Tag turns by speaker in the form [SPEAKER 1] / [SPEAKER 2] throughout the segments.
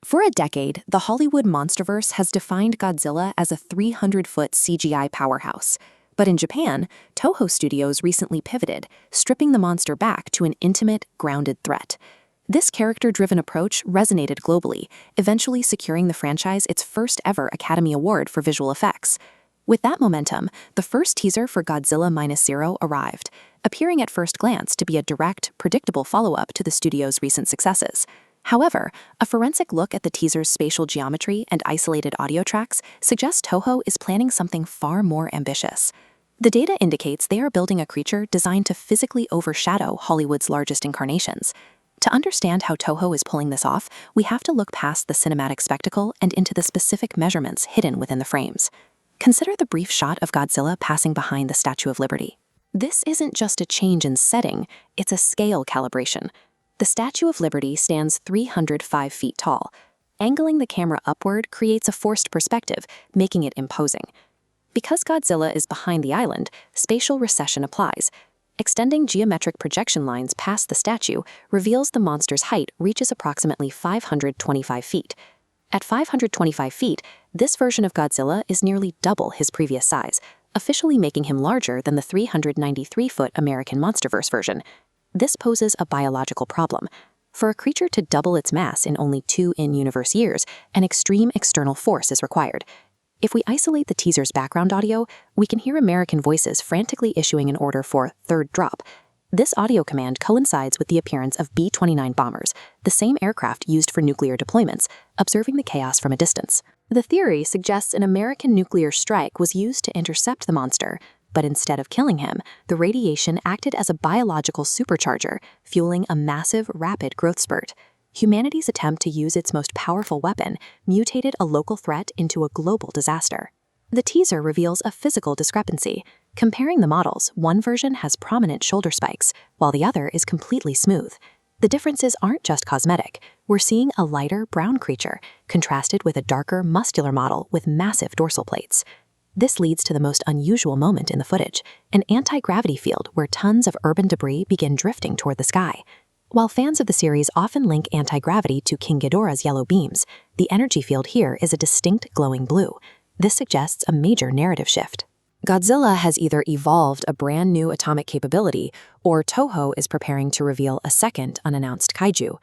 [SPEAKER 1] For a decade, the Hollywood Monsterverse has defined Godzilla as a 300-foot CGI powerhouse. But in Japan, Toho Studios recently pivoted, stripping the monster back to an intimate, grounded threat. This character-driven approach resonated globally, eventually securing the franchise its first-ever Academy Award for visual effects. With that momentum, the first teaser for Godzilla Minus Zero arrived, appearing at first glance to be a direct, predictable follow-up to the studio's recent successes. However, a forensic look at the teaser's spatial geometry and isolated audio tracks suggests Toho is planning something far more ambitious. The data indicates they are building a creature designed to physically overshadow Hollywood's largest incarnations. To understand how Toho is pulling this off, we have to look past the cinematic spectacle and into the specific measurements hidden within the frames. Consider the brief shot of Godzilla passing behind the Statue of Liberty. This isn't just a change in setting, it's a scale calibration. The Statue of Liberty stands 305 feet tall. Angling the camera upward creates a forced perspective, making it imposing. Because Godzilla is behind the island, spatial recession applies. Extending geometric projection lines past the statue reveals the monster's height reaches approximately 525 feet. At 525 feet, this version of Godzilla is nearly double his previous size, officially making him larger than the 393-foot American Monsterverse version. This poses a biological problem. For a creature to double its mass in only 2 in-universe years, an extreme external force is required. If we isolate the teaser's background audio, we can hear American voices frantically issuing an order for third drop. This audio command coincides with the appearance of B-29 bombers, the same aircraft used for nuclear deployments, observing the chaos from a distance. The theory suggests an American nuclear strike was used to intercept the monster, but instead of killing him, the radiation acted as a biological supercharger, fueling a massive, rapid growth spurt. Humanity's attempt to use its most powerful weapon mutated a local threat into a global disaster. The teaser reveals a physical discrepancy. Comparing the models, one version has prominent shoulder spikes, while the other is completely smooth. The differences aren't just cosmetic. We're seeing a lighter, brown creature, contrasted with a darker, muscular model with massive dorsal plates. This leads to the most unusual moment in the footage, an anti-gravity field where tons of urban debris begin drifting toward the sky. While fans of the series often link anti-gravity to King Ghidorah's yellow beams, the energy field here is a distinct glowing blue. This suggests a major narrative shift. Godzilla has either evolved a brand new atomic capability, or Toho is preparing to reveal a second unannounced kaiju.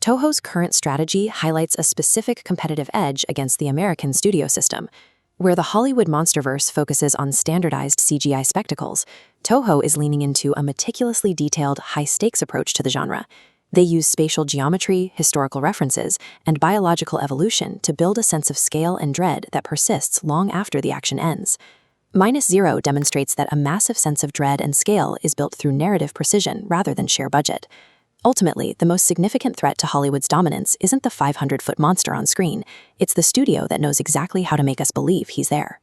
[SPEAKER 1] Toho's current strategy highlights a specific competitive edge against the American studio system. Where the Hollywood Monsterverse focuses on standardized CGI spectacles, Toho is leaning into a meticulously detailed, high-stakes approach to the genre. They use spatial geometry, historical references, and biological evolution to build a sense of scale and dread that persists long after the action ends. Minus Zero demonstrates that a massive sense of dread and scale is built through narrative precision rather than sheer budget. Ultimately, the most significant threat to Hollywood's dominance isn't the 500-foot monster on screen, it's the studio that knows exactly how to make us believe he's there.